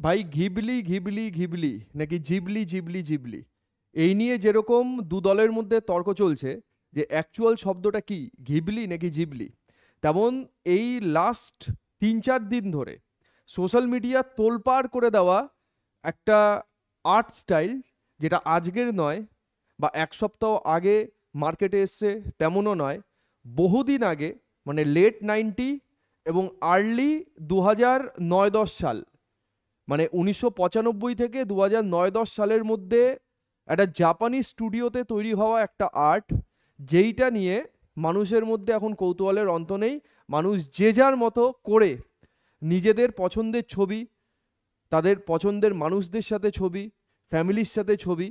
ভাই Ghibli Ghibli Ghibli নাকি Ghibli Ghibli Ghibli, এই নিয়ে যেরকম দু দলের মধ্যে তর্ক চলছে যে অ্যাকচুয়াল শব্দটা কি, ঘিবলি নাকি জিবলি, তেমন এই লাস্ট 3-4 দিন ধরে সোশ্যাল মিডিয়া তোলপাড় করে দেওয়া একটা আর্ট স্টাইল, যেটা আজকের নয় বা এক সপ্তাহ আগে মার্কেটে এসছে তেমনও নয়, বহুদিন আগে, মানে লেট 90 এবং আর্লি 2009-10 সাল, মানে 1995 থেকে 2009-10 সালের মধ্যে একটা জাপানি স্টুডিওতে তৈরি হওয়া একটা আর্ট, যেইটা নিয়ে মানুষের মধ্যে এখন কৌতূহলের অন্ত নেই। মানুষ যে যার মতো করে নিজেদের পছন্দের ছবি, তাদের পছন্দের মানুষদের সাথে ছবি, ফ্যামিলির সাথে ছবি,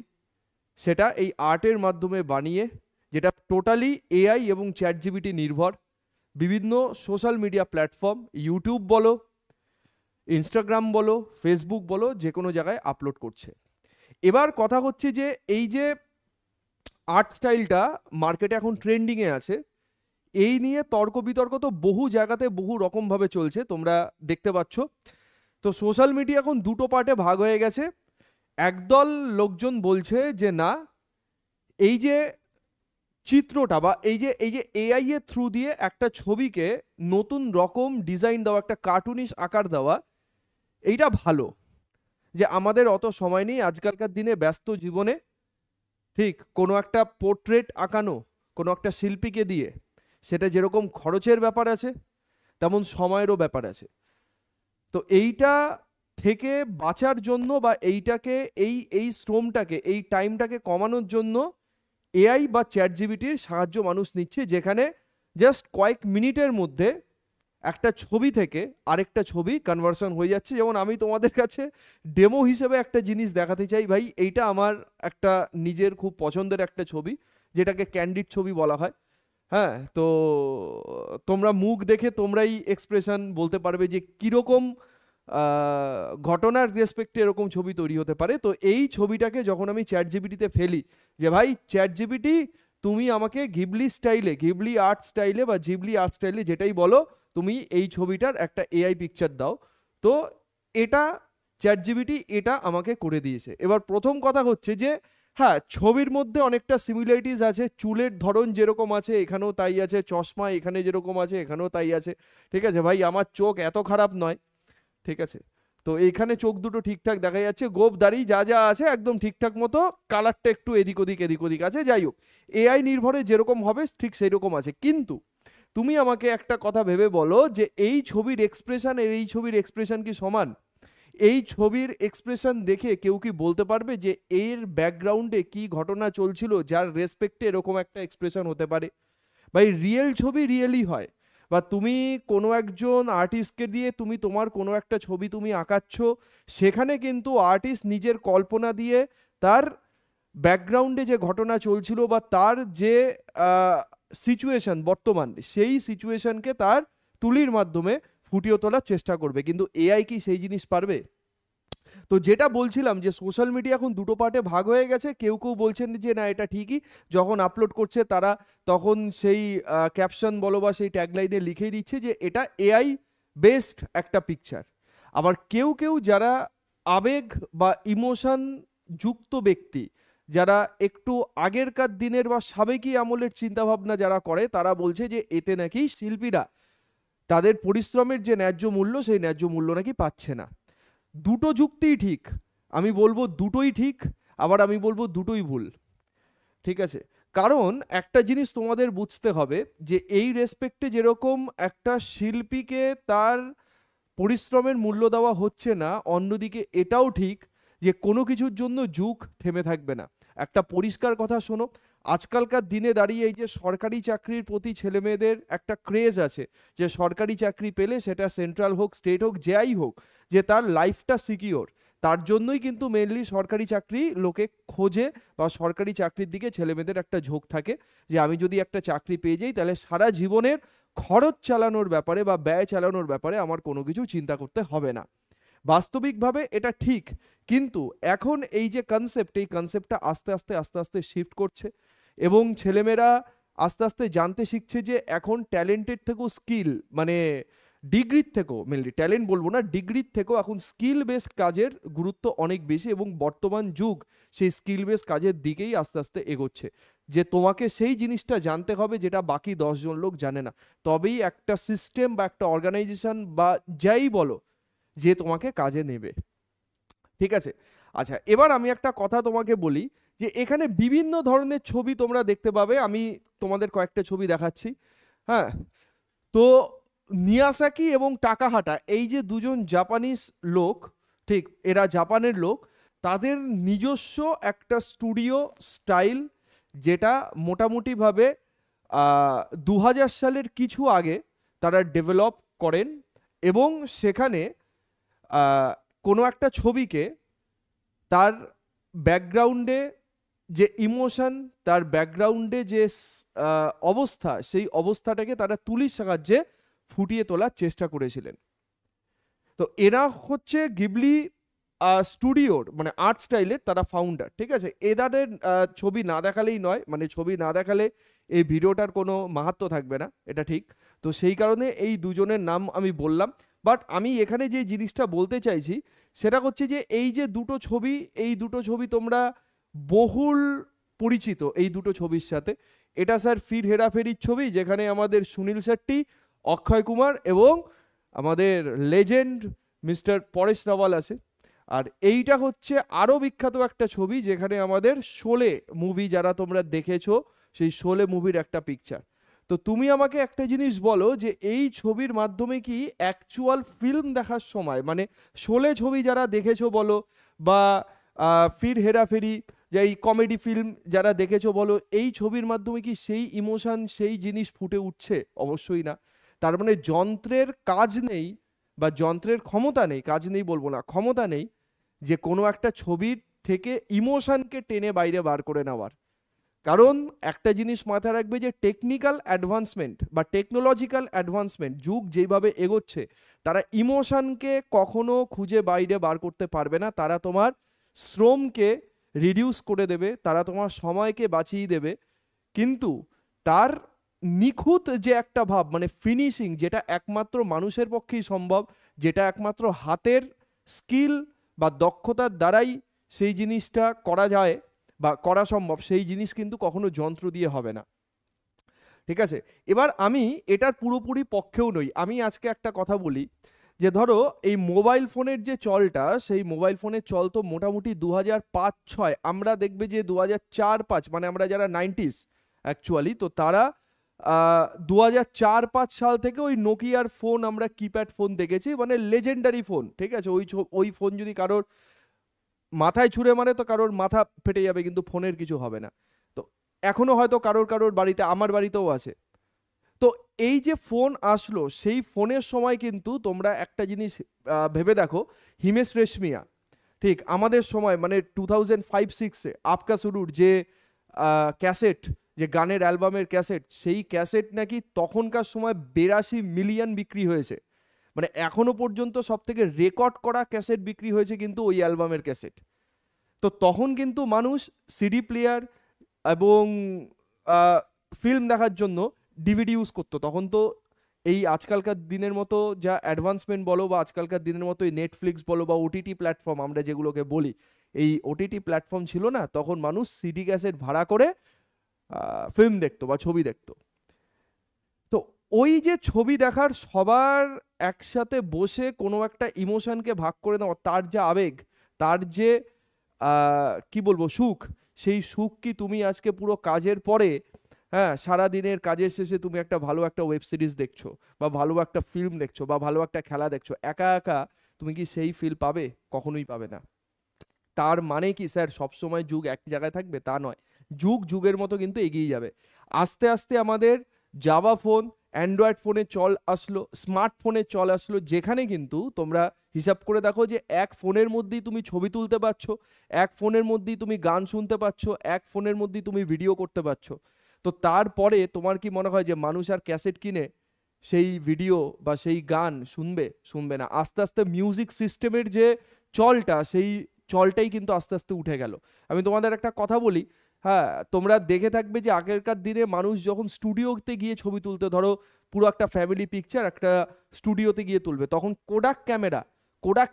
সেটা এই আর্টের মাধ্যমে বানিয়ে, যেটা টোটালি এআই এবং চ্যাট জিপিটি নির্ভর, বিভিন্ন সোশ্যাল মিডিয়া প্ল্যাটফর্ম, ইউটিউব বলো, ইনস্টাগ্রাম বলো, ফেসবুক বলো, যে কোনো জায়গায় আপলোড করছে। এবার কথা হচ্ছে যে এই যে আর্ট স্টাইলটা মার্কেটে এখন ট্রেন্ডিংয়ে আছে, এই নিয়ে তর্ক বিতর্ক তো বহু জায়গাতে বহু রকমভাবে চলছে, তোমরা দেখতে পাচ্ছ। তো সোশ্যাল মিডিয়া এখন দুটো পার্টে ভাগ হয়ে গেছে। একদল লোকজন বলছে যে না, এই যে চিত্রটা বা এই যে এআই এর থ্রু দিয়ে একটা ছবিকে নতুন রকম ডিজাইন দেওয়া, একটা কার্টুনিশ আকার দেওয়া, এইটা ভালো। যে আমাদের অত সময় নেই আজকালকার দিনে ব্যস্ত জীবনে, ঠিক কোনো একটা পোর্ট্রেট আঁকানো কোনো একটা শিল্পীকে দিয়ে, সেটা যেরকম খরচের ব্যাপার আছে তেমন সময়েরও ব্যাপার আছে। তো এইটা থেকে বাঁচার জন্য বা এইটাকে এই এই শ্রমটাকে, এই টাইমটাকে কমানোর জন্য এআই বা চ্যাট জিপিটির সাহায্য মানুষ নিচ্ছে, যেখানে জাস্ট কয়েক মিনিটের মধ্যে একটা ছবি থেকে আরেকটা ছবি কনভার্সন হয়ে যাচ্ছে। যেমন আমি তোমাদের কাছে ডেমো হিসেবে একটা জিনিস দেখাতে চাই ভাই, এইটা আমার একটা নিজের খুব পছন্দের একটা ছবি, যেটাকে ক্যান্ডিড ছবি বলা হয়। হ্যাঁ, তো তোমরা মুখ দেখে তোমরাই এক্সপ্রেশন বলতে পারবে যে কীরকম ঘটনার রেসপেক্টে এরকম ছবি তৈরি হতে পারে। তো এই ছবিটাকে যখন আমি চ্যাট জিপিটিতে ফেলি যে ভাই চ্যাট জিপিটি তুমি আমাকে ঘিবলি স্টাইলে, ঘিবলি আর্ট স্টাইলে বা জিবলি আর্ট স্টাইলে যেটাই বলো, তুমি এই ছবিটার একটা এআই পিকচার দাও, তো এটা চ্যাট জিপিটি এটা আমাকে করে দিয়েছে। এবার প্রথম কথা হচ্ছে যে হ্যাঁ, ছবির মধ্যে অনেকটা সিমিলারিটিস আছে, চুলের ধরন যেরকম আছে এখানেও তাই আছে, চশমা এখানে যেরকম আছে এখানেও তাই আছে। ঠিক আছে ভাই, আমার চোখ এত খারাপ নয়, ঠিক আছে, তো এইখানে চোখ দুটো ঠিকঠাক দেখা যাচ্ছে, গোপ দাড়ি যা যা আছে একদম ঠিকঠাক মতো, কালারটা একটু এদিক ওদিক এদিক ওদিক আছে, যাই হোক এআই নির্ভরে যেরকম হবে ঠিক সেই রকম আছে। কিন্তু তুমি আমাকে একটা কথা ভেবে বলো যে এই ছবির এক্সপ্রেশন এর এই ছবির এক্সপ্রেশন কি সমান? এই ছবির এক্সপ্রেশন দেখে কেউ কি বলতে পারবে যে এর ব্যাকগ্রাউন্ডে কি ঘটনা চলছিল যার রেসপেক্টে এরকম একটা এক্সপ্রেশন হতে পারে? ভাই রিয়েল ছবি রিয়েলই হয়। বা তুমি কোনো একজন আর্টিস্টকে দিয়ে তুমি তোমার কোনো একটা ছবি তুমি আঁকাচ্ছ, সেখানে কিন্তু আর্টিস্ট নিজের কল্পনা দিয়ে তার ব্যাকগ্রাউন্ডে যে ঘটনা চলছিল বা তার যে সিচুয়েশন বর্তমান, সেই সিচুয়েশনকে তার তুলির মাধ্যমে ফুটিয়ে তোলার চেষ্টা করবে। কিন্তু এআই কি সেই জিনিস পারবে? তো যেটা বলছিলাম যে সোশ্যাল মিডিয়া এখন দুটো পার্টে ভাগ হয়ে গেছে। কেউ কেউ বলছেন যে না এটা ঠিকই, যখন আপলোড করছে তারা তখন সেই ক্যাপশন বলো বা সেই ট্যাগলাইনে লিখেই দিচ্ছে যে এটা এআই বেসড একটা পিকচার। আবার কেউ কেউ যারা আবেগ বা ইমোশন যুক্ত ব্যক্তি, যারা একটু আগেরকার দিনের বা সাবেকি আমলের চিন্তাভাবনা যারা করে, তারা বলছে যে এতে নাকি শিল্পীরা তাদের পরিশ্রমের যে ন্যায্য মূল্য, সেই ন্যায্য মূল্য নাকি পাচ্ছে না। দুটো যুক্তিই ঠিক, আমি বলবো দুটোই ঠিক, আবার আমি বলবো দুটোই ভুল। ঠিক আছে, কারণ একটা জিনিস তোমাদের বুঝতে হবে যে এই রেসপেক্টে যেরকম একটা শিল্পীকে তার পরিশ্রমের মূল্য দেওয়া হচ্ছে না, অন্যদিকে এটাও ঠিক যে কোনো কিছুর জন্য যুগ থেমে থাকবে না। একটা পরিষ্কার কথা শোনো, আজকালকার দিনে দাঁড়িয়ে এই যে সরকারি চাকরির প্রতি ছেলেমেয়েদের একটা ক্রেজ আছে, যে সরকারি চাকরি পেলে সেটা সেন্ট্রাল হোক স্টেট হোক যাই হোক, যে তার লাইফটা সিকিওর, তার জন্যই কিন্তু মেনলি সরকারি চাকরি লোকে খোঁজে বা সরকারি চাকরির দিকে ছেলেমেয়েদের একটা ঝোঁক থাকে, যে আমি যদি একটা চাকরি পেয়ে যাই তাহলে সারা জীবনের খরচ চালানোর ব্যাপারে বা ব্যয় চালানোর ব্যাপারে আমার কোনো কিছু চিন্তা করতে হবে না। বাস্তবিকভাবে এটা ঠিক, কিন্তু এখন এই যে কনসেপ্ট, এই কনসেপ্টটা আস্তে আস্তে আস্তে আস্তে শিফট করছে এবং ছেলেমেয়েরা আস্তে আস্তে জানতে শিখছে যে এখন ট্যালেন্টেড থেকেও স্কিল, মানে ডিগ্রির থেকেও, মেনলি ট্যালেন্ট বলবো না, ডিগ্রির থেকেও এখন স্কিল বেসড কাজের গুরুত্ব অনেক বেশি, এবং বর্তমান যুগ সেই স্কিল বেসড কাজের দিকেই আস্তে আস্তে এগোচ্ছে, যে তোমাকে সেই জিনিসটা জানতে হবে যেটা বাকি 10 জন লোক জানে না, তবেই একটা সিস্টেম বা একটা অর্গানাইজেশন বা যাই বলো যে তোমাকে কাজে নেবে। ঠিক আছে, আচ্ছা এবার আমি একটা কথা তোমাকে বলি, যে এখানে বিভিন্ন ধরনের ছবি তোমরা দেখতে পাবে, আমি তোমাদের কয়েকটা ছবি দেখাচ্ছি। হ্যাঁ, তো নিয়াসাকি এবং টাকাহাটা, এই যে দুজন জাপানিজ লোক, ঠিক এরা জাপানের লোক, তাদের নিজস্ব একটা স্টুডিও স্টাইল, যেটা মোটামুটিভাবে 2000 সালের কিছু আগে তারা ডেভেলপ করেন, এবং সেখানে কোনো একটা ছবিকে তার ব্যাকগ্রাউন্ডে যে ইমোশন, তার ব্যাকগ্রাউন্ডে যে অবস্থা, সেই অবস্থাটাকে তারা তুলির সাহায্যে ফুটিয়ে তোলার চেষ্টা করেছিলেন। তো এরা হচ্ছে গিবলি স্টুডিওর মানে আর্ট স্টাইলের তারা ফাউন্ডার। ঠিক আছে, এদের ছবি না দেখালেই নয়, মানে ছবি না দেখালে এই ভিডিওটার কোনো মাহাত্ম্য থাকবে না, এটা ঠিক। তো সেই কারণে এই দুজনের নাম আমি বললাম। বাট আমি এখানে যে জিনিসটা বলতে চাইছি সেটা হচ্ছে যে এই যে দুটো ছবি, এই দুটো ছবি তোমরা বহুল পরিচিত এই দুটো ছবির সাথে। এটা স্যার ফির হেরাফেরির ছবি, যেখানে আমাদের সুনীল শেট্টি, অক্ষয় কুমার এবং আমাদের লেজেন্ড মিস্টার পরেশ রাওয়াল আছে। আর এইটা হচ্ছে আরও বিখ্যাত একটা ছবি, যেখানে আমাদের শোলে মুভি, যারা তোমরা দেখেছো সেই শোলে মুভির একটা পিকচার। তো তুমি আমাকে একটা জিনিস বলো, যে এই ছবির মাধ্যমে কি অ্যাকচুয়াল ফিল্ম দেখার সময়, মানে শোলে ছবি যারা দেখেছো বলো, বা ফির হেরাফেরি, যে এই কমেডি ফিল্ম যারা দেখেছো বলো, এই ছবির মাধ্যমে কি সেই ইমোশন, সেই জিনিস ফুটে উঠছে? অবশ্যই না। তার মানে যন্ত্রের কাজ নেই, বা যন্ত্রের ক্ষমতা নেই, কাজ নেই বলবো না, ক্ষমতা নেই যে কোনো একটা ছবির থেকে ইমোশনকে টেনে বাইরে বার করে নেওয়ার। কারণ একটা জিনিস মাথায় রাখবে, যে টেকনিক্যাল অ্যাডভান্সমেন্ট বা টেকনোলজিক্যাল অ্যাডভান্সমেন্ট যুগ যেইভাবে এগোচ্ছে, তারা ইমোশনকে কখনো খুঁজে বাইরে বার করতে পারবে না। তারা তোমার শ্রমকে রিডিউস করে দেবে, তারা তোমার সময়কে বাঁচিয়ে দেবে, কিন্তু তার নিখুঁত যে একটা ভাব, মানে ফিনিশিং, যেটা একমাত্র মানুষের পক্ষেই সম্ভব, যেটা একমাত্র হাতের স্কিল বা দক্ষতার দ্বারাই সেই জিনিসটা করা যায় বা করা সম্ভব, সেই জিনিস কিন্তু কখনো যন্ত্র দিয়ে হবে না। ঠিক আছে, এবার আমি এটার পুরোপুরি পক্ষেও নই। আমি আজকে একটা কথা বলি, যে ধরো এই মোবাইল ফোনের যে চলটা, সেই মোবাইল ফোনের চল তো মোটামুটি 2005-06, আমরা দেখবে যে 2004-05, মানে আমরা যারা 90s অ্যাকচুয়ালি, তো তারা 2004-05 সাল থেকে ওই নোকিয়ার ফোন, আমরা কিপ্যাড ফোন দেখেছি, মানে লেজেন্ডারি ফোন। ঠিক আছে, ওই ফোন যদি কারোর মাথায় ছুঁড়ে মারে তো কারোর মাথা ফেটে যাবে, কিন্তু ফোনের কিছু হবে না। তো এখনো হয়তো কারোর কারোর বাড়িতে, আমার বাড়িতেও আছে। তো এই যে ফোন আসলো, সেই ফোনের সময় কিন্তু তোমরা একটা জিনিস ভেবে দেখো, হিমেশ রেশমিয়া, ঠিক আমাদের সময় মানে 2005-06-এ আপকা শুরুর যে ক্যাসেট, যে গানের অ্যালবামের ক্যাসেট, সেই ক্যাসেট নাকি তখনকার সময় 82 মিলিয়ন বিক্রি হয়েছে। মানে এখনো পর্যন্ত সব থেকে রেকর্ড করা ক্যাসেট বিক্রি হয়েছে কিন্তু ওই অ্যালবামের ক্যাসেট। তো তখন কিন্তু মানুষ সিডি প্লেয়ার এবং ফিল্ম দেখার জন্য ডিভিডি ইউজ করতো। তখন তো এই আজকালকার দিনের মতো যা অ্যাডভান্সমেন্ট বলো, বা আজকালকার দিনের মতো এই নেটফ্লিক্স বলো বা ওটিটি প্ল্যাটফর্ম আমরা যেগুলোকে বলি, এই ওটিটি প্ল্যাটফর্ম ছিল না। তখন মানুষ সিডি ক্যাসেট ভাড়া করে ফিল্ম দেখতো বা ছবি দেখতো। তো ওই যে ছবি দেখার, সবার একসাথে বসে কোনো একটা ইমোশনকে ভাগ করে নেওয়া, তার যে আবেগ, তার যে কি বলবো সুখ, সেই সুখ কি তুমি আজকে পুরো কাজের পরে, হ্যাঁ সারাদিনের কাজের শেষে তুমি একটা ভালো একটা ওয়েব সিরিজ দেখছো, বা ভালো একটা ফিল্ম দেখছো, বা ভালো একটা খেলা দেখছো, একা একা তুমি কি সেই ফিল পাবে? কখনোই পাবে না। তার মানে কি স্যার সবসময় যুগ এক জায়গায় থাকবে? তা নয়, যুগ যুগের মতো কিন্তু এগিয়ে যাবে। আস্তে আস্তে আমাদের জাভা ফোন, অ্যান্ড্রয়েড ফোনের চল আসলো, স্মার্টফোনের চল আসলো, যেখানে কিন্তু তোমরা হিসাব করে দেখো যে এক ফোনের মধ্যেই তুমি ছবি তুলতে পারছো, এক ফোনের মধ্যেই তুমি গান শুনতে পাচ্ছো, এক ফোনের মধ্যেই তুমি ভিডিও করতে পারছো। তো তারপরে তোমার কি মনে হয় যে মানুষ আর ক্যাসেট কিনে সেই ভিডিও বা সেই গান শুনবে? শুনবে না। আস্তে আস্তে মিউজিক সিস্টেমের যে চলটা, সেই চলটাই কিন্তু আস্তে আস্তে উঠে গেল। আমি তোমাদের একটা কথা বলি, হ্যাঁ, তোমরা দেখে থাকবে যে আগেরকার দিনে মানুষ যখন স্টুডিওতে গিয়ে ছবি তুলতে, ধরো পুরো একটা ফ্যামিলি পিকচার একটা স্টুডিওতে গিয়ে তুলবে, তখন কোডাক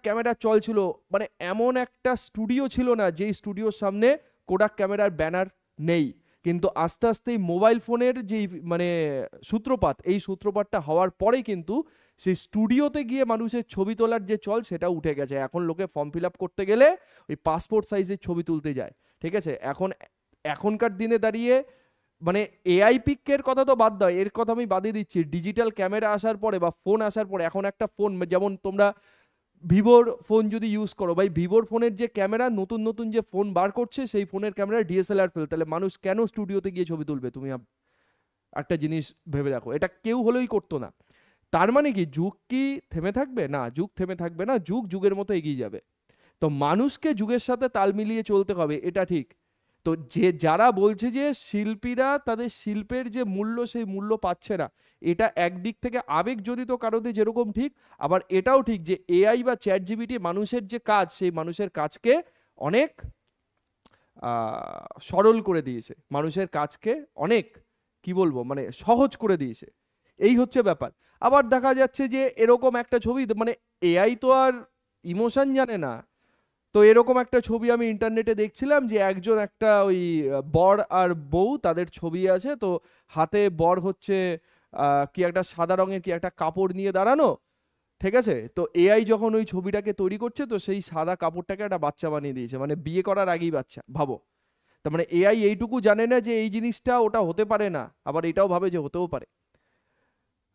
ক্যামেরা চলছিল, মানে এমন একটা স্টুডিও ছিল না যেই স্টুডিওর সামনে কোডাক ক্যামেরার ব্যানার নেই। কিন্তু আস্তে আস্তে এই মোবাইল ফোনের যেই মানে সূত্রপাত, এই সূত্রপাতটা হওয়ার পরে কিন্তু সেই স্টুডিওতে গিয়ে মানুষের ছবি তোলার যে চল সেটা উঠে গেছে। এখন লোকে ফর্ম ফিল আপ করতে গেলে ওই পাসপোর্ট সাইজের ছবি তুলতে যায়, ঠিক আছে। এখনকার দিনে দাঁড়িয়ে মানে এআই পিকের কথা তো বাদ দাও, এর কথা আমি বাদই দিচ্ছি, ডিজিটাল ক্যামেরা আসার পরে বা ফোন আসার পরে এখন একটা ফোন, যেমন তোমরা ভিভোর ফোন যদি ইউজ করো, ভাই ভিভোর ফোনের যে ক্যামেরা, নতুন নতুন যে ফোন বার করছে সেই ফোনের ক্যামেরা ডিএসএলআর ফেল, তাহলে মানুষ কেন স্টুডিওতে গিয়ে ছবি তুলবে? তুমি একটা জিনিস ভেবে দেখো, এটা কেউ হলেই করতো না। তার মানে কি যুগ কি থেমে থাকবে? না, যুগ থেমে থাকবে না, যুগ যুগের মতো এগিয়ে যাবে। তো মানুষকে যুগের সাথে তাল মিলিয়ে চলতে হবে, এটা ঠিক। তো যারা বলছে যে শিল্পীরা তাদের শিল্পের যে মূল্য সেই মূল্য পাচ্ছে না, এটা একদিক থেকে আবেগজনিত কারণে যেরকম ঠিক, আবার এটাও ঠিক যে এআই বা চ্যাট জিপিটি মানুষের যে কাজ, সেই মানুষের কাজকে অনেক সরল করে দিয়েছে, মানুষের কাজকে অনেক কি বলবো মানে সহজ করে দিয়েছে, এই হচ্ছে ব্যাপার। আবার দেখা যাচ্ছে যে এরকম একটা ছবি, মানে এআই তো আর ইমোশন জানে না, তো এরকম একটা ছবি আমি ইন্টারনেটে দেখছিলাম যে একজন একটা ওই বর আর বউ তাদের ছবি আছে, তো হাতে বর হচ্ছে কি একটা সাদা রঙের কি একটা কাপড় নিয়ে দাঁড়ানো, ঠিক আছে। তো এআই যখন ওই ছবিটাকে তৈরি করছে, তো সেই সাদা কাপড়টাকে একটা বাচ্চা বানিয়ে দিয়েছে, মানে বিয়ে করার আগেই বাচ্চা, ভাবো। তার মানে এআই এইটুকু জানে না যে এই জিনিসটা ওটা হতে পারে না, আবার এটাও ভাবে যে হতেও পারে।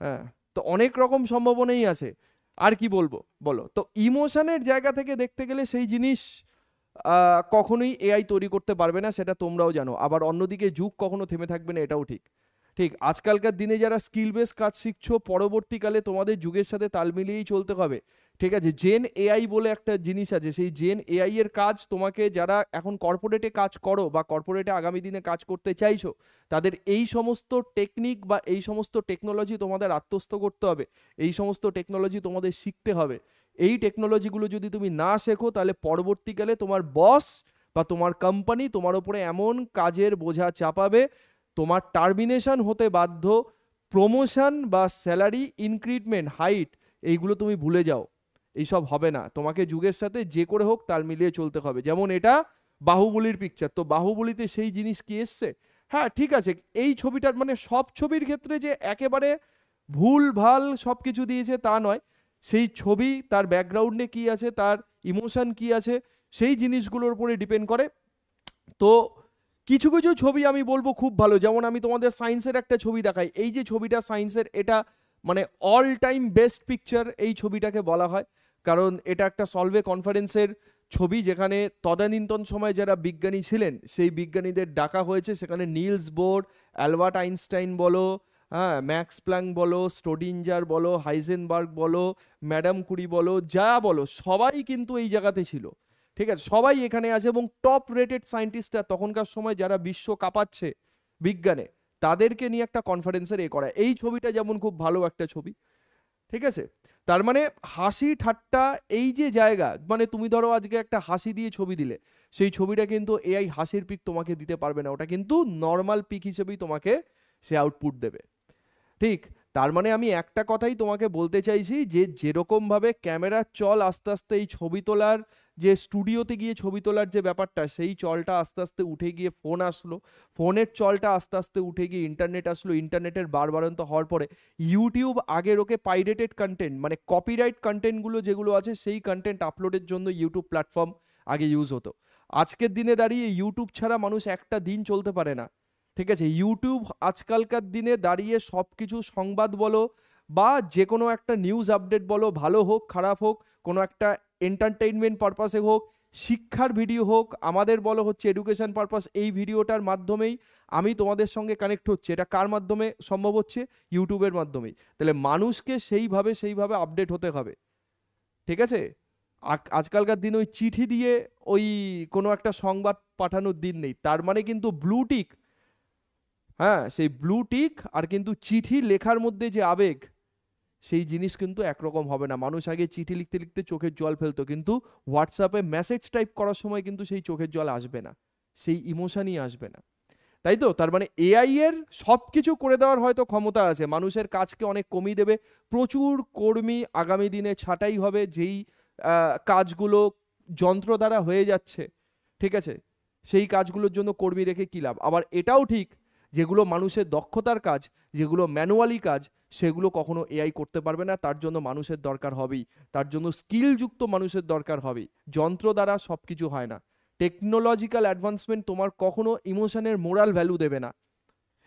হ্যাঁ, তো অনেক রকম সম্ভাবনাই আছে। আর কি বলবো বলো, তো ইমোশনের জায়গা থেকে দেখতে গেলে সেই জিনিস কখনোই এআই তৈরি করতে পারবে না, সেটা তোমরাও জানো। আবার অন্যদিকে যুগ কখনো থেমে থাকবে না, এটাও ঠিক। ঠিক, আজকালকার দিনে যারা স্কিল বেস কাজ শিখছো, পরবর্তীকালে তোমাদের যুগের সাথে তাল মিলিয়েই চলতে হবে, ঠিক আছে। জেন এআই বলে একটা জিনিস আছে, সেই জেন এআই এর কাজ তোমাকে, যারা এখন কর্পোরেটে কাজ করো বা কর্পোরেটে আগামী দিনে কাজ করতে চাইছো, তাদের এই সমস্ত টেকনিক বা এই সমস্ত টেকনোলজি তোমাদের আত্মস্থ করতে হবে, এই সমস্ত টেকনোলজি তোমাদের শিখতে হবে। এই টেকনোলজিগুলো যদি তুমি না শেখো, তাহলে পরবর্তীকালে তোমার বস বা তোমার কোম্পানি তোমার উপরে এমন কাজের বোঝা চাপাবে, তোমার টার্মিনেশন হতে বাধ্য, প্রমোশন বা স্যালারি ইনক্রিমেন্ট হাইট এইগুলো তুমি ভুলে যাও, এইসব হবে না। তোমাকে যুগের সাথে যে করে হোক তাল মিলিয়ে চলতে হবে। যেমন এটা বাহুবলীর পিকচার, তো বাহুবলীতে সেই জিনিস কি এসছে? হ্যাঁ ঠিক আছে, এই ছবিটার মানে সব ছবির ক্ষেত্রে যে একেবারে ভুল ভাল সব কিছু দিয়েছে তা নয়, সেই ছবি তার ব্যাকগ্রাউন্ডে কি আছে, তার ইমোশন কি আছে, সেই জিনিসগুলোর উপরে ডিপেন্ড করে। তো কিছু কিছু ছবি আমি বলবো খুব ভালো, যেমন আমি তোমাদের সায়েন্সের একটা ছবি দেখাই, এই যে ছবিটা সায়েন্সের, এটা মানে অল টাইম বেস্ট পিকচার এই ছবিটাকে বলা হয়, কারণ এটা একটা সলভে কনফারেন্সের ছবি, যেখানে তদানীন্তন সময় যারা বিজ্ঞানী ছিলেন সেই বিজ্ঞানীদের ডাকা হয়েছে, সেখানে নিলস বোর, অ্যালবার্ট আইনস্টাইন বলো, হ্যাঁ ম্যাক্স প্ল্যাঙ্ক বলো, স্টোডিঞ্জার বলো, হাইজেনবার্গ বলো, ম্যাডাম কুরি বলো, যা বলো সবাই কিন্তু এই জায়গাতে ছিল, ঠিক আছে, সবাই এখানে আছে। এবং টপ রেটেড সায়েন্টিস্টরা তখনকার সময় যারা বিশ্ব কাঁপাচ্ছে বিজ্ঞানে, তাদেরকে নিয়ে একটা কনফারেন্সের করা, এই ছবিটা যেমন খুব ভালো একটা ছবি, ঠিক আছে। তার মানে হাসি ঠাট্টা এই যে জায়গা, মানে তুমি ধরো আজকে একটা হাসি দিয়ে ছবি দিলে, সেই ছবিটা কিন্তু এআই হাসির পিক তোমাকে দিতে পারবে না, ওটা কিন্তু নর্মাল পিক হিসেবেই তোমাকে সে আউটপুট দেবে, ঠিক। তার মানে আমি একটা কথাই তোমাকে বলতে চাইছি, যে যেরকম ভাবে ক্যামেরার চল আস্তে আস্তে এই ছবি তোলার, যে স্টুডিওতে গিয়ে ছবি তোলার যে ব্যাপারটা, সেই চলটা আস্তে আস্তে উঠে গিয়ে ফোন আসলো, ফোনের চলটা আস্তে আস্তে উঠে গিয়ে ইন্টারনেট আসলো, ইন্টারনেটের বাড়বাড়ন্ত হওয়ার পরে ইউটিউব আগের ওকে পাইরেটেড কন্টেন্ট মানে কপিরাইট কন্টেন্টগুলো যেগুলো আছে সেই কন্টেন্ট আপলোডের জন্য ইউটিউব প্ল্যাটফর্ম আগে ইউজ হতো। আজকের দিনে দাঁড়িয়ে ইউটিউব ছাড়া মানুষ একটা দিন চলতে পারে না, ঠিক আছে। ইউটিউব আজকালকার দিনে দাঁড়িয়ে সব কিছু সংবাদ বলো বা যে কোনো একটা নিউজ আপডেট বলো, ভালো হোক খারাপ হোক, কোনো একটা এন্টারটেইনমেন্ট পারপাসে হোক, শিক্ষার ভিডিও হোক, আমাদের বলো হচ্ছে এডুকেশন পারপাস, এই ভিডিওটার মাধ্যমেই আমি তোমাদের সঙ্গে কানেক্ট হচ্ছে, এটা কার মাধ্যমে সম্ভব হচ্ছে? ইউটিউবের মাধ্যমেই। তাহলে মানুষকে সেইভাবে আপডেট হতে হবে, ঠিক আছে। আজকালকার দিন ওই চিঠি দিয়ে ওই কোনো একটা সংবাদ পাঠানোর দিন নেই। তার মানে কিন্তু ব্লু টিক, হ্যাঁ সেই ব্লু টিক আর কিন্তু চিঠি লেখার মধ্যে যে আবেগ, সেই জিনিস কিন্তু একরকম হবে না। মানুষ আগে চিঠি লিখতে লিখতে চোখের জল ফেলতো, কিন্তু হোয়াটসঅ্যাপে মেসেজ টাইপ করার সময় কিন্তু সেই চোখের জল আসবে না, সেই ইমোশনই আসবে না, তাই তো? তার মানে এআই এর সব কিছু করে দেওয়ার হয়তো ক্ষমতা আছে, মানুষের কাজকে অনেক কমিয়ে দেবে, প্রচুর কর্মী আগামী দিনে ছাঁটাই হবে, যেই কাজগুলো যন্ত্র দ্বারা হয়ে যাচ্ছে, ঠিক আছে, সেই কাজগুলোর জন্য কর্মী রেখে কী লাভ? আবার এটাও ঠিক, যেগুলো মানুষের দক্ষতার কাজ, যেগুলো ম্যানুয়ালি কাজ, সেগুলো কখনো এআই করতে পারবে না, তার জন্য মানুষের দরকার হবেই, তার জন্য স্কিলযুক্ত মানুষের দরকার হবেই, যন্ত্র দ্বারা সব কিছু হয় না। টেকনোলজিক্যাল অ্যাডভান্সমেন্ট তোমার কখনো ইমোশনের মোরাল ভ্যালু দেবে না,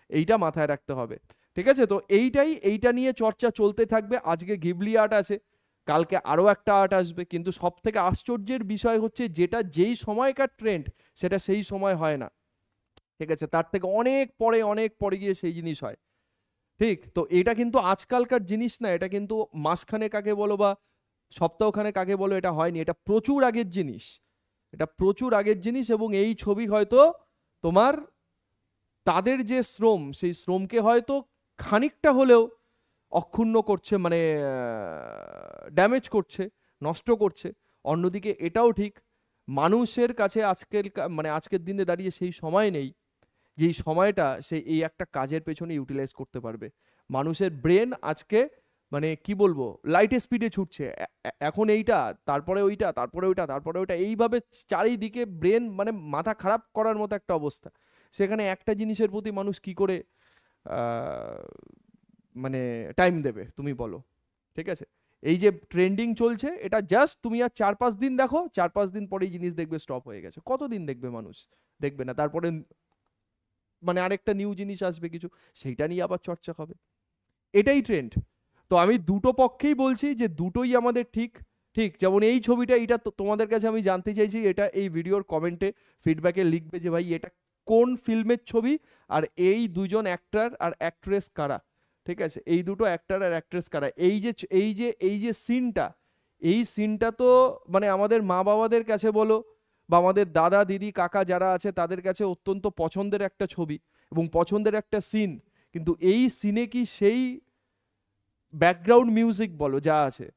এইটা মাথায় রাখতে হবে, ঠিক আছে? তো এইটা নিয়ে চর্চা চলতে থাকবে। আজকে গিবলি আর্ট আছে, কালকে আরও একটা আর্ট আসবে, কিন্তু সব থেকে আশ্চর্যের বিষয় হচ্ছে যেটা যেই সময়কার ট্রেন্ড সেটা সেই সময় হয় না, ঠিক আছে, তার থেকে অনেক পরে গিয়ে সেই জিনিস হয়, ঠিক? তো এটা কিন্তু আজকালকার জিনিস না, এটা কিন্তু মাসখানে কাকে বলো বা সপ্তাহখানে কাকে বলো, এটা হয়নি, এটা প্রচুর আগের জিনিস, এটা প্রচুর আগের জিনিস। এবং এই ছবি হয়তো তোমার তাদের যে শ্রম, সেই শ্রমকে হয়তো খানিকটা হলেও অক্ষুণ্ণ করছে, মানে ড্যামেজ করছে, নষ্ট করছে। অন্যদিকে এটাও ঠিক, মানুষের কাছে আজকের দিনে দাঁড়িয়ে সেই সময় নেই, যেই সময়টা সে এই একটা কাজের পেছনে ইউটিলাইজ করতে পারবে। মানুষের ব্রেন আজকে মানে কি বলবো, লাইটের স্পিডে ছুটছে, এখন এইটা, তারপরে ওইটা, তারপরে ওইটা, তারপরে ওইটা, এইভাবে চারিদিকে ব্রেন মানে মাথা খারাপ করার মতো একটা অবস্থা। সেখানে একটা জিনিসের প্রতি মানুষ কি করে মানে টাইম দেবে তুমি বলো, ঠিক আছে? এই যে ট্রেন্ডিং চলছে, এটা জাস্ট তুমি আর 4-5 দিন দেখো, 4-5 দিন পরেই জিনিস দেখবে স্টপ হয়ে গেছে। কতদিন দেখবে মানুষ? দেখবে না, তারপরে মানে আরেকটা নিউ জিনিস আসবে কিছু, সেইটা নিয়ে আবার চর্চা হবে, এটাই ট্রেন্ড। তো আমি দুটো পক্ষেই বলছি যে দুটোই আমাদের ঠিক, ঠিক যেমন এই ছবিটা, এটা তোমাদের কাছে আমি জানতে চাইছি, এটা এই ভিডিওর কমেন্টে ফিডব্যাকে লিখবে যে ভাই এটা কোন ফিল্মের ছবি, আর এই দুজন অ্যাক্টর আর অ্যাক্ট্রেস কারা, ঠিক আছে, এই দুটো অ্যাক্টর আর অ্যাক্ট্রেস কারা, এই যে সিনটা, এই সিনটা তো মানে আমাদের মা বাবাদের কাছে বলো বা আমাদের দাদা দিদি কাকা যারা আছে তাদের কাছে অত্যন্ত পছন্দের একটা ছবি এবং পছন্দের একটা সিন, কিন্তু এই সিনে কি সেই ব্যাকগ্রাউন্ড মিউজিক বলো যা আছে,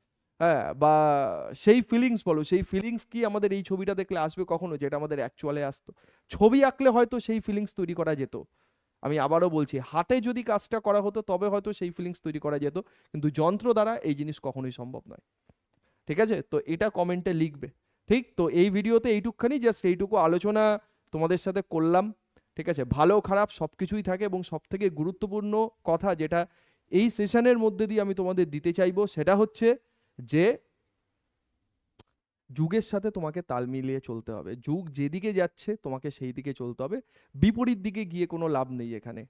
হ্যাঁ, বা সেই ফিলিংস বলো, সেই ফিলিংস কি আমাদের এই ছবিটা দেখলে আসবে কখনো, যেটা আমাদের অ্যাকচুয়ালে আসতো? ছবি আঁকলে হয়তো সেই ফিলিংস তৈরি করা যেত, আমি আবারও বলছি, হাতে যদি কাজটা করা হতো তবে হয়তো সেই ফিলিংস তৈরি করা যেত, কিন্তু যন্ত্র দ্বারা এই জিনিস কখনোই সম্ভব নয়, ঠিক আছে? তো এটা কমেন্টে লিখবে, ঠিক? তো এই ভিডিওতে এইটুকখানি, জাস্ট এইটুকু আলোচনা তোমাদের সাথে করলাম, ঠিক আছে? ভালো খারাপ সব কিছুই থাকে, এবং সব থেকে গুরুত্বপূর্ণ কথা যেটা এই সেশনের মধ্যে দিয়ে আমি তোমাদের দিতে চাইবো, সেটা হচ্ছে যে যুগের সাথে তোমাকে তাল মিলিয়ে চলতে হবে, যুগ যেদিকে যাচ্ছে তোমাকে সেই দিকে চলতে হবে, বিপরীত দিকে গিয়ে কোনো লাভ নেই এখানে,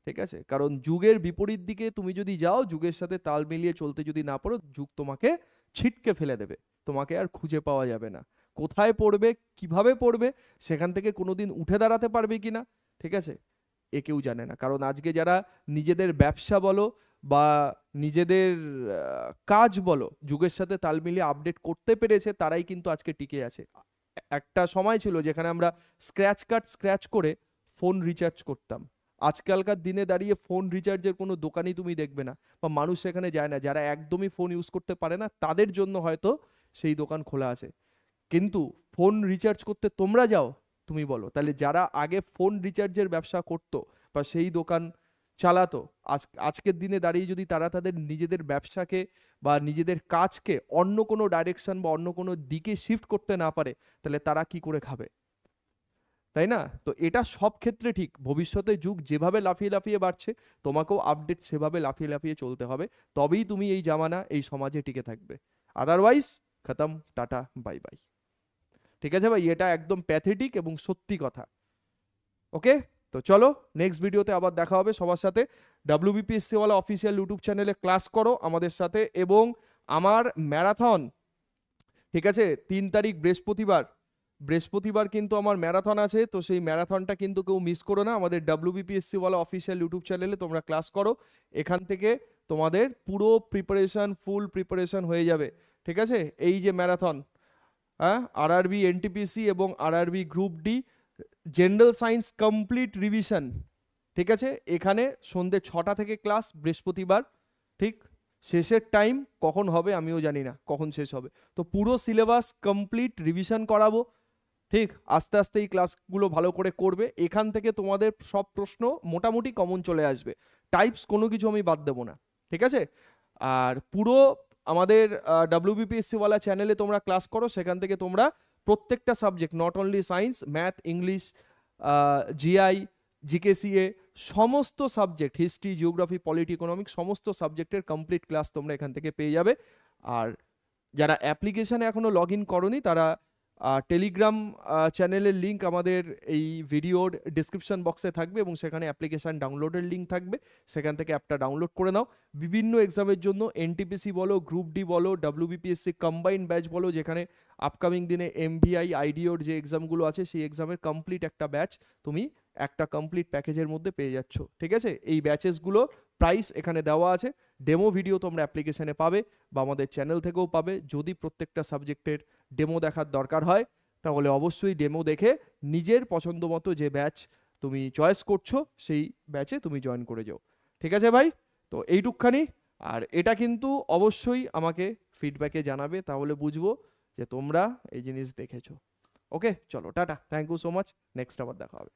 ঠিক আছে? কারণ যুগের বিপরীত দিকে তুমি যদি যাও, যুগের সাথে তাল মিলিয়ে চলতে যদি না পারো, যুগ তোমাকে ছিটকে ফেলে দেবে, তোমাকে আর খুঁজে পাওয়া যাবে না, কোথায় পড়বে, কিভাবে পড়বে, সেখান থেকে কোনোদিন উঠে দাঁড়াতে পারবে কিনা, ঠিক আছে, এ কেউ জানে না। কারণ আজকে যারা নিজেদের ব্যবসা বলো বা নিজেদের কাজ বলো যুগের সাথে তাল মিলিয়ে আপডেট করতে পেরেছে, তারাই কিন্তু আজকে টিকে আছে। একটা সময় ছিল যেখানে আমরা স্ক্র্যাচ করে ফোন রিচার্জ করতাম, আজকালকার দিনে দাঁড়িয়ে ফোন রিচার্জের কোনো দোকানই তুমি দেখবে না, বা মানুষ সেখানে যায় না, যারা একদমই ফোন ইউজ করতে পারে না তাদের জন্য হয়তো সেই দোকান খোলা আছে। কিন্তু ফোন রিচার্জ করতে তোমরা যাও, তুমি বলো, তাহলে যারা আগে ফোন রিচার্জের ব্যবসা করতো বা সেই দোকান চালাতো, আজকের দিনে দাঁড়িয়ে যদি তারা তাদের নিজেদের ব্যবসাকে বা নিজেদের কাজকে অন্য কোনো ডাইরেকশন বা অন্য কোনো দিকে শিফট করতে না পারে, তাহলে তারা কি করে খাবে, তাই না? তো এটা সব ক্ষেত্রে ঠিক, ভবিষ্যতে যুগ যেভাবে লাফিয়ে লাফিয়ে বাড়ছে, তোমাকেও আপডেট সেভাবে লাফিয়ে লাফিয়ে চলতে হবে, তবেই তুমি এই জামানা এই সমাজে টিকে থাকবে, আদারওয়াইজ খতম, টাটা, বাই বাই, ঠিক আছে ভাই? এটা একদম প্যাথেটিক এবং সত্যি কথা। ওকে, তো চলো নেক্সট ভিডিওতে আবার দেখা হবে সবার সাথে। WBPSC ওয়ালা অফিসিয়াল ইউটিউব চ্যানেলে ক্লাস করো আমাদের সাথে, এবং আমার ম্যারাথন, ঠিক আছে, 3 তারিখ বৃহস্পতিবার কিন্তু আমার ম্যারাথন আছে, তো সেই ম্যারাথনটা কিন্তু কেউ মিস করো না। আমাদের WBPSC ওয়ালা অফিসিয়াল ইউটিউব চ্যানেলে তোমরা ক্লাস করো, এখান থেকে তোমাদের পুরো প্রিপারেশন, ফুল প্রিপারেশন হয়ে যাবে, ঠিক আছে? এই যে ম্যারাথন, হ্যাঁ, RRB NTPC এবং RRB group D general science complete revision, ঠিক আছে, এখানে সন্ধ্যে 6টা থেকে ক্লাস বৃহস্পতিবার, ঠিক? শেষের টাইম কখন হবে আমিও জানি না, কখন শেষ হবে, তো পুরো সিলেবাস কমপ্লিট রিভিশন করাবো, ঠিক, আস্তে আস্তে এই ক্লাসগুলো ভালো করে করবে, এখান থেকে তোমাদের সব প্রশ্ন মোটামুটি কমন চলে আসবে, টাইপস কোনো কিছু আমি বাদ দেবো না, ঠিক আছে? আর পুরো আমাদের WBPSC ওয়ালা চ্যানেলে তোমরা ক্লাস করো, সেখান থেকে তোমরা প্রত্যেকটা subject, not only science, math, English, G I, G K C A, সমস্ত subject, history, geography, polity, economics, সমস্ত সাবজেক্টের কমপ্লিট ক্লাস তোমরা এখান থেকে পেয়ে যাবে। আর যারা অ্যাপ্লিকেশানে এখনো লগ ইন করনি তারা টেলিগ্রাম চ্যানেলের লিঙ্ক আমাদের এই ভিডিওর ডিসক্রিপশন বক্সে থাকবে এবং সেখানে অ্যাপ্লিকেশান ডাউনলোডের লিঙ্ক থাকবে, সেখান থেকে অ্যাপটা ডাউনলোড করে নাও। বিভিন্ন এক্সামের জন্য এনটিপিসি বলো, গ্রুপ ডি বলো, WBPSC কম্বাইন্ড ব্যাচ বলো, যেখানে আপকামিং দিনে MVI, আইডিওর যে এক্সামগুলো আছে সেই এক্সামের কমপ্লিট একটা ব্যাচ তুমি একটা কমপ্লিট প্যাকেজের মধ্যে পেয়ে যাচ্ছ, ঠিক আছে? এই ব্যাচেসগুলো প্রাইস এখানে দেওয়া আছে, ডেমো ভিডিও তোমরা অ্যাপ্লিকেশানে পাবে বা আমাদের চ্যানেল থেকেও পাবে। যদি প্রত্যেকটা সাবজেক্টের ডেমো দেখার দরকার হয় তাহলে অবশ্যই ডেমো দেখে নিজের পছন্দ মতো যে ব্যাচ তুমি চয়েস করছো সেই ব্যাচে তুমি জয়েন করে যাও, ঠিক আছে ভাই? তো এইটুকখানি, আর এটা কিন্তু অবশ্যই আমাকে ফিডব্যাকে জানাবে, তাহলে বুঝবো যে তোমরা এই জিনিস দেখেছো। ওকে, চলো tata, thank you so much, next আবার দেখা হবে।